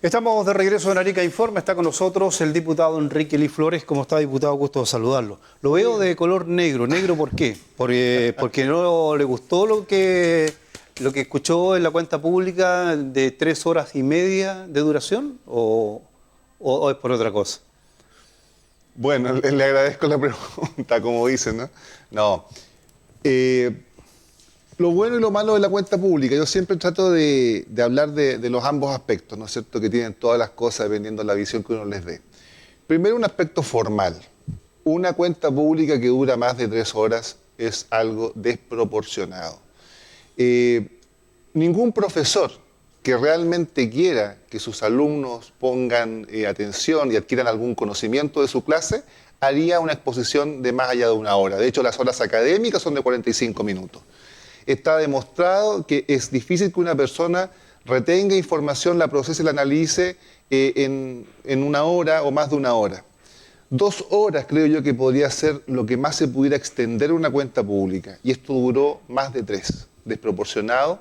Estamos de regreso en Arica Informa. Está con nosotros el diputado Enrique Ely Flores. ¿Cómo está, diputado? Gusto de saludarlo. Lo veo de color negro. ¿Negro por qué? Porque no le gustó lo que escuchó en la cuenta pública de 3 horas y media de duración, o es por otra cosa. Bueno, le agradezco la pregunta, como dicen, ¿no? No. Lo bueno y lo malo de la cuenta pública, yo siempre trato de hablar de los ambos aspectos, ¿no es cierto?, que tienen todas las cosas dependiendo de la visión que uno les dé. Primero, un aspecto formal. Una cuenta pública que dura más de 3 horas es algo desproporcionado. Ningún profesor que realmente quiera que sus alumnos pongan atención y adquieran algún conocimiento de su clase, haría una exposición de más allá de 1 hora. De hecho, las horas académicas son de 45 minutos. Está demostrado que es difícil que una persona retenga información, la procese y la analice en 1 hora o más de 1 hora. 2 horas creo yo que podría ser lo que más se pudiera extender una cuenta pública. Y esto duró más de 3, desproporcionado.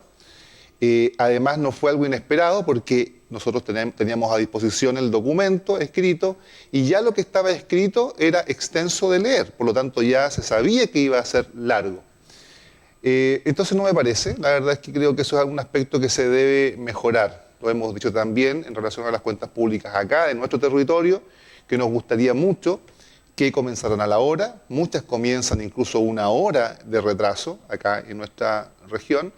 Además no fue algo inesperado porque nosotros teníamos a disposición el documento escrito y ya lo que estaba escrito era extenso de leer. Por lo tanto ya se sabía que iba a ser largo. Entonces no me parece, la verdad es que creo que eso es un aspecto que se debe mejorar. Lo hemos dicho también en relación a las cuentas públicas acá, en nuestro territorio, que nos gustaría mucho que comenzaran a la hora. Muchas comienzan incluso 1 hora de retraso acá en nuestra región.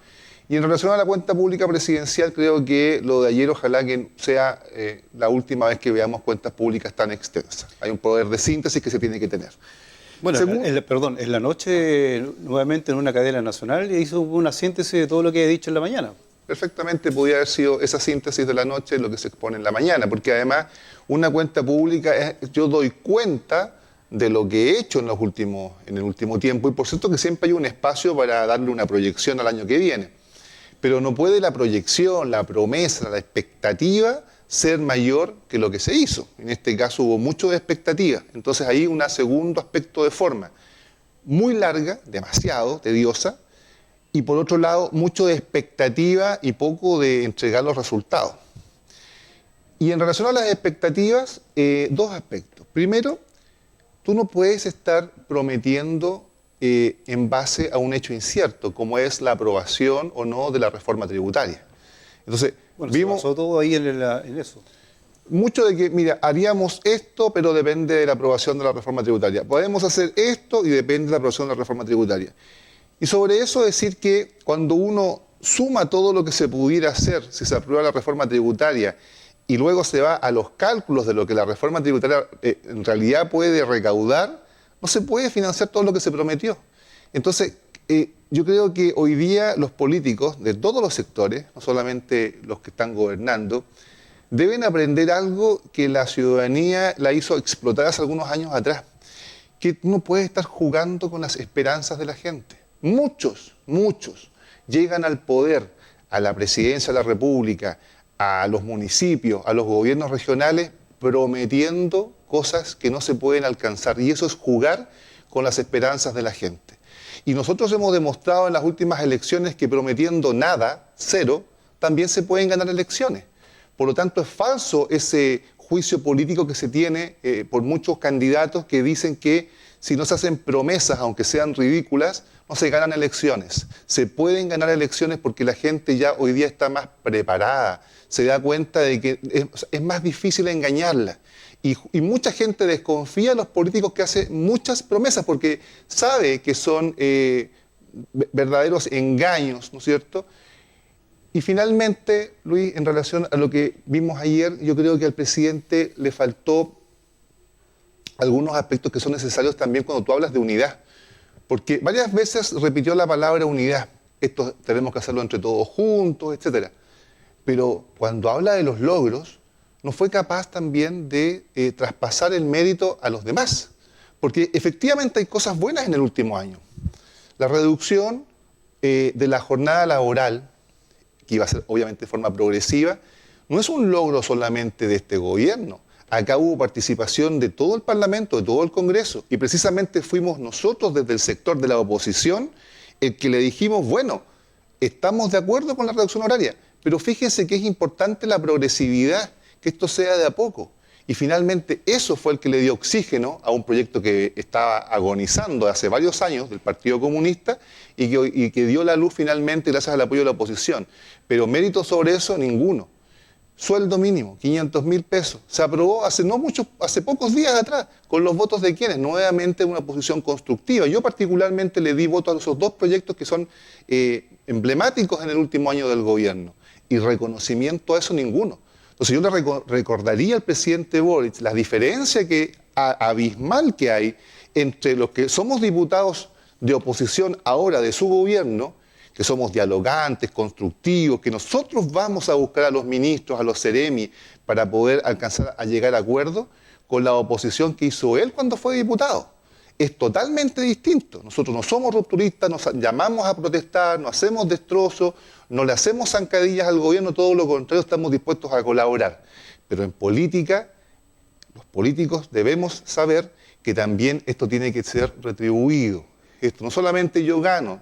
Y en relación a la cuenta pública presidencial, creo que lo de ayer ojalá que sea la última vez que veamos cuentas públicas tan extensas. Hay un poder de síntesis que se tiene que tener. Bueno, en la noche, nuevamente en una cadena nacional, hizo una síntesis de todo lo que he dicho en la mañana. Perfectamente podría haber sido esa síntesis de la noche lo que se expone en la mañana, porque además una cuenta pública, yo doy cuenta de lo que he hecho en el último tiempo, y por cierto que siempre hay un espacio para darle una proyección al año que viene. Pero no puede la proyección, la promesa, la expectativa ser mayor que lo que se hizo. En este caso hubo mucho de expectativa. Entonces ahí un segundo aspecto de forma muy larga, demasiado tediosa, y por otro lado mucho de expectativa y poco de entregar los resultados. Y en relación a las expectativas, 2 aspectos. Primero, tú no puedes estar prometiendo en base a un hecho incierto, como es la aprobación o no de la reforma tributaria. Entonces, bueno, vimos... se basó todo ahí en eso. Mucho de que, mira, haríamos esto, pero depende de la aprobación de la reforma tributaria. Podemos hacer esto y depende de la aprobación de la reforma tributaria. Y sobre eso decir que cuando uno suma todo lo que se pudiera hacer si se aprueba la reforma tributaria y luego se va a los cálculos de lo que la reforma tributaria en realidad puede recaudar, no se puede financiar todo lo que se prometió. Entonces, yo creo que hoy día los políticos de todos los sectores, no solamente los que están gobernando, deben aprender algo que la ciudadanía la hizo explotar hace algunos años atrás, que no puede estar jugando con las esperanzas de la gente. Muchos llegan al poder, a la presidencia de la República, a los municipios, a los gobiernos regionales, prometiendo cosas que no se pueden alcanzar, y eso es jugar con las esperanzas de la gente. Y nosotros hemos demostrado en las últimas elecciones que prometiendo nada, 0, también se pueden ganar elecciones. Por lo tanto, es falso ese juicio político que se tiene por muchos candidatos que dicen que si no se hacen promesas, aunque sean ridículas, no se ganan elecciones. Se pueden ganar elecciones porque la gente ya hoy día está más preparada, se da cuenta de que es más difícil engañarla. Y mucha gente desconfía de los políticos que hacen muchas promesas porque sabe que son verdaderos engaños, ¿no es cierto? Y finalmente, Luis, en relación a lo que vimos ayer, yo creo que al presidente le faltó algunos aspectos que son necesarios también cuando tú hablas de unidad. Porque varias veces repitió la palabra unidad. Esto tenemos que hacerlo entre todos juntos, etc. Pero cuando habla de los logros, no fue capaz también de traspasar el mérito a los demás. Porque efectivamente hay cosas buenas en el último año. La reducción de la jornada laboral, que iba a ser obviamente de forma progresiva, no es un logro solamente de este gobierno. Acá hubo participación de todo el Parlamento, de todo el Congreso, y precisamente fuimos nosotros desde el sector de la oposición el que le dijimos, bueno, estamos de acuerdo con la reducción horaria, pero fíjense que es importante la progresividad, que esto sea de a poco. Y finalmente eso fue el que le dio oxígeno a un proyecto que estaba agonizando hace varios años del Partido Comunista y que dio la luz finalmente gracias al apoyo de la oposición. Pero mérito sobre eso, ninguno. Sueldo mínimo, 500.000 pesos. Se aprobó hace pocos días atrás, con los votos de quienes, nuevamente una posición constructiva. Yo particularmente le di voto a esos dos proyectos que son emblemáticos en el último año del gobierno. Y reconocimiento a eso ninguno. Entonces yo le recordaría al presidente Boric la diferencia abismal que hay entre los que somos diputados de oposición ahora de su gobierno, que somos dialogantes, constructivos, que nosotros vamos a buscar a los ministros, a los seremi, para poder alcanzar a llegar a acuerdos, con la oposición que hizo él cuando fue diputado. Es totalmente distinto. Nosotros no somos rupturistas, nos llamamos a protestar, no hacemos destrozos, no le hacemos zancadillas al gobierno, todo lo contrario, estamos dispuestos a colaborar. Pero en política, los políticos debemos saber que también esto tiene que ser retribuido. Esto no solamente yo gano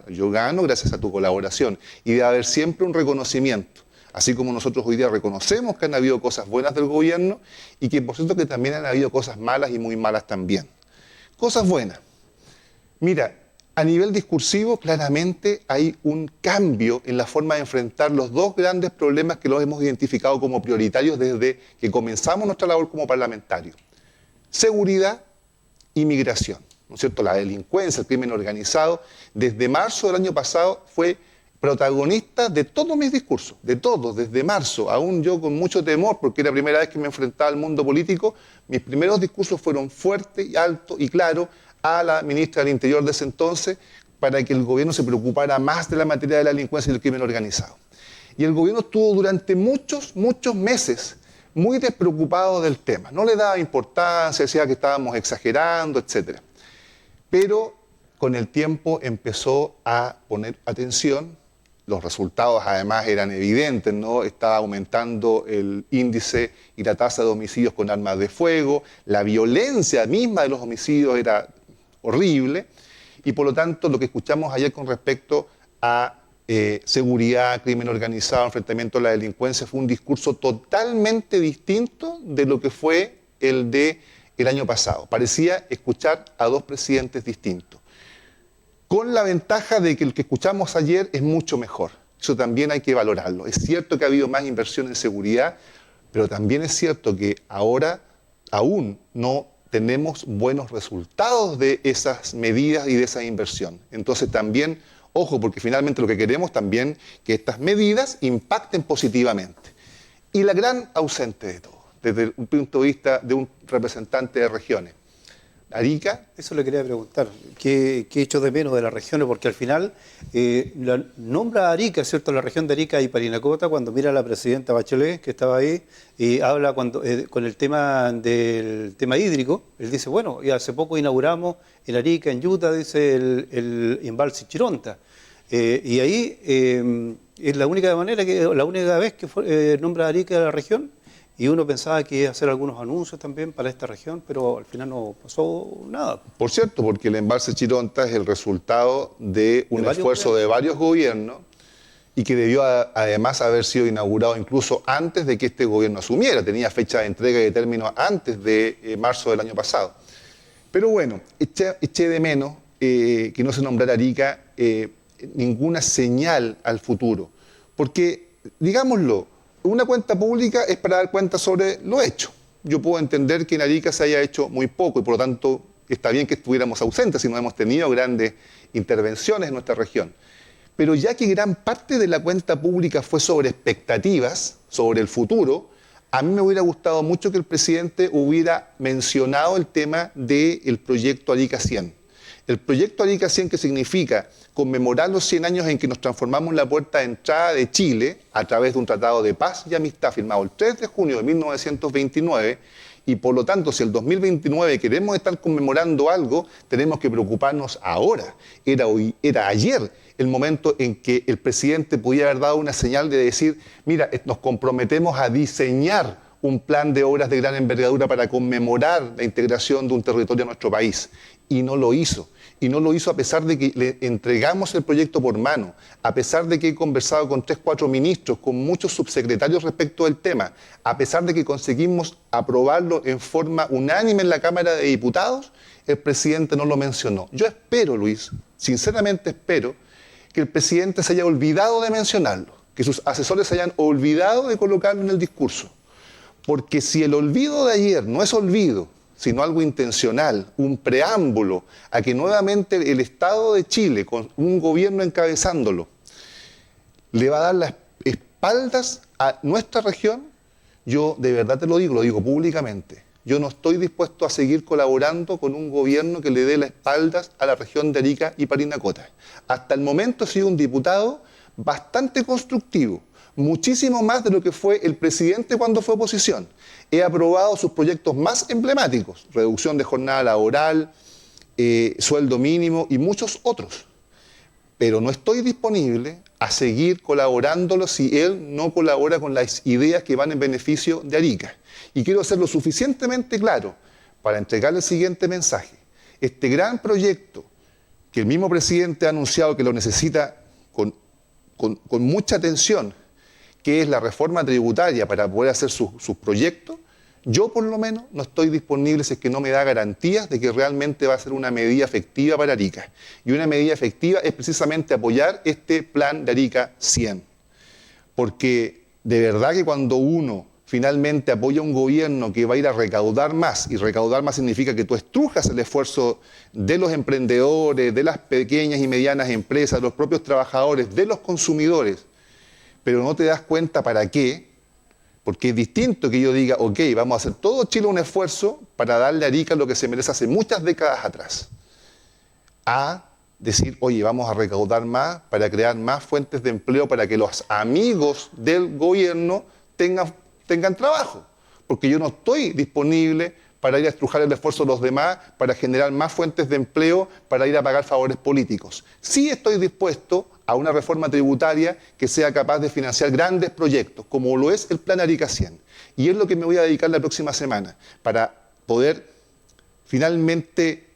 gracias a tu colaboración y debe haber siempre un reconocimiento. Así como nosotros hoy día reconocemos que han habido cosas buenas del gobierno y que por cierto que también han habido cosas malas y muy malas también. Cosas buenas. Mira, a nivel discursivo claramente hay un cambio en la forma de enfrentar los dos grandes problemas que los hemos identificado como prioritarios desde que comenzamos nuestra labor como parlamentarios. Seguridad y migración. ¿No es cierto? La delincuencia, el crimen organizado, desde marzo del año pasado fue protagonista de todos mis discursos, de todos, desde marzo, aún yo con mucho temor, porque era la primera vez que me enfrentaba al mundo político, mis primeros discursos fueron fuertes y altos y claros a la ministra del Interior de ese entonces, para que el gobierno se preocupara más de la materia de la delincuencia y del crimen organizado. Y el gobierno estuvo durante muchos meses muy despreocupado del tema, no le daba importancia, decía que estábamos exagerando, etcétera. Pero con el tiempo empezó a poner atención, los resultados además eran evidentes, ¿no? Estaba aumentando el índice y la tasa de homicidios con armas de fuego, la violencia misma de los homicidios era horrible, y por lo tanto lo que escuchamos ayer con respecto a seguridad, crimen organizado, enfrentamiento a la delincuencia, fue un discurso totalmente distinto de lo que fue el de el año pasado. Parecía escuchar a dos presidentes distintos. Con la ventaja de que el que escuchamos ayer es mucho mejor. Eso también hay que valorarlo. Es cierto que ha habido más inversión en seguridad, pero también es cierto que ahora aún no tenemos buenos resultados de esas medidas y de esa inversión. Entonces también, ojo, porque finalmente lo que queremos también que estas medidas impacten positivamente. Y la gran ausente de todo, desde un punto de vista de un representante de regiones. Arica. Eso le quería preguntar, ¿qué echo de menos de las regiones? Porque al final nombra a Arica, ¿cierto? La región de Arica y Parinacota, cuando mira a la presidenta Bachelet, que estaba ahí, y habla con el tema del tema hídrico. Él dice, bueno, y hace poco inauguramos en Arica, en Utah, dice el embalse Chironta. Y ahí es la única vez que nombra a Arica a la región. Y uno pensaba que iba a hacer algunos anuncios también para esta región, pero al final no pasó nada. Por cierto, porque el embalse Chironta es el resultado de un esfuerzo de varios gobiernos y que debió además haber sido inaugurado incluso antes de que este gobierno asumiera. Tenía fecha de entrega y de término antes de marzo del año pasado. Pero bueno, eché de menos que no se nombrara Arica ninguna señal al futuro. Porque, digámoslo, una cuenta pública es para dar cuenta sobre lo hecho. Yo puedo entender que en Arica se haya hecho muy poco y por lo tanto está bien que estuviéramos ausentes si no hemos tenido grandes intervenciones en nuestra región. Pero ya que gran parte de la cuenta pública fue sobre expectativas, sobre el futuro, a mí me hubiera gustado mucho que el presidente hubiera mencionado el tema del proyecto Arica 100. El proyecto Arica 100, que significa conmemorar los 100 años en que nos transformamos en la puerta de entrada de Chile a través de un tratado de paz y amistad firmado el 3 de junio de 1929, y por lo tanto, si el 2029 queremos estar conmemorando algo, tenemos que preocuparnos ahora. Era ayer el momento en que el presidente podía haber dado una señal de decir, mira, nos comprometemos a diseñar un plan de obras de gran envergadura para conmemorar la integración de un territorio a nuestro país. y no lo hizo. Y no lo hizo a pesar de que le entregamos el proyecto por mano, a pesar de que he conversado con 3, 4 ministros, con muchos subsecretarios respecto del tema, a pesar de que conseguimos aprobarlo en forma unánime en la Cámara de Diputados, el presidente no lo mencionó. Yo espero, Luis, sinceramente espero, que el presidente se haya olvidado de mencionarlo, que sus asesores se hayan olvidado de colocarlo en el discurso. Porque si el olvido de ayer no es olvido, sino algo intencional, un preámbulo a que nuevamente el Estado de Chile, con un gobierno encabezándolo, le va a dar las espaldas a nuestra región, yo de verdad te lo digo públicamente, yo no estoy dispuesto a seguir colaborando con un gobierno que le dé las espaldas a la región de Arica y Parinacota. Hasta el momento he sido un diputado bastante constructivo, muchísimo más de lo que fue el presidente cuando fue oposición. He aprobado sus proyectos más emblemáticos, reducción de jornada laboral, sueldo mínimo y muchos otros. Pero no estoy disponible a seguir colaborándolo si él no colabora con las ideas que van en beneficio de Arica. Y quiero ser lo suficientemente claro para entregarle el siguiente mensaje. Este gran proyecto, que el mismo presidente ha anunciado que lo necesita con mucha atención, que es la reforma tributaria para poder hacer sus proyectos, yo por lo menos no estoy disponible si es que no me da garantías de que realmente va a ser una medida efectiva para Arica. Y una medida efectiva es precisamente apoyar este plan de Arica 100. Porque de verdad que cuando uno finalmente apoya a un gobierno que va a ir a recaudar más, y recaudar más significa que tú estrujas el esfuerzo de los emprendedores, de las pequeñas y medianas empresas, de los propios trabajadores, de los consumidores, pero no te das cuenta para qué, porque es distinto que yo diga, ok, vamos a hacer todo Chile un esfuerzo para darle a Arica lo que se merece hace muchas décadas atrás, a decir, oye, vamos a recaudar más para crear más fuentes de empleo para que los amigos del gobierno tengan trabajo, porque yo no estoy disponible para ir a estrujar el esfuerzo de los demás, para generar más fuentes de empleo, para ir a pagar favores políticos. Sí estoy dispuesto a una reforma tributaria que sea capaz de financiar grandes proyectos, como lo es el Plan Arica 100. Y es lo que me voy a dedicar la próxima semana, para poder finalmente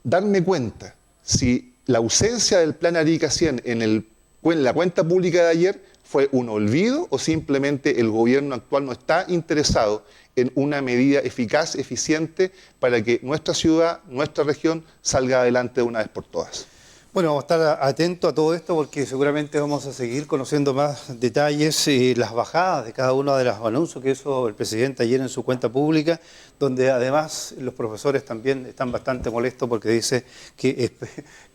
darme cuenta si la ausencia del Plan Arica 100 en la cuenta pública de ayer fue un olvido o simplemente el gobierno actual no está interesado en una medida eficaz, eficiente, para que nuestra ciudad, nuestra región, salga adelante de una vez por todas. Bueno, vamos a estar atentos a todo esto porque seguramente vamos a seguir conociendo más detalles, las bajadas de cada uno de los anuncios que hizo el presidente ayer en su cuenta pública, donde además los profesores también están bastante molestos porque dice que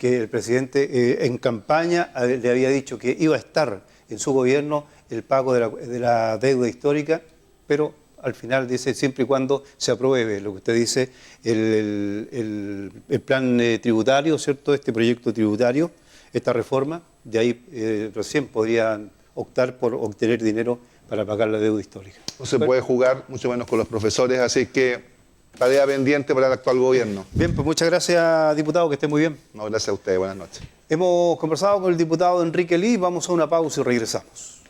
el presidente en campaña le había dicho que iba a estar en su gobierno el pago de la deuda histórica, pero al final dice siempre y cuando se apruebe lo que usted dice, el plan tributario, ¿cierto? Este proyecto tributario, esta reforma, de ahí recién podrían optar por obtener dinero para pagar la deuda histórica. No se puede jugar, mucho menos con los profesores, así que tarea pendiente para el actual gobierno. Bien, pues muchas gracias, diputado, que esté muy bien. No, gracias a ustedes, buenas noches. Hemos conversado con el diputado Enrique Lee, vamos a una pausa y regresamos.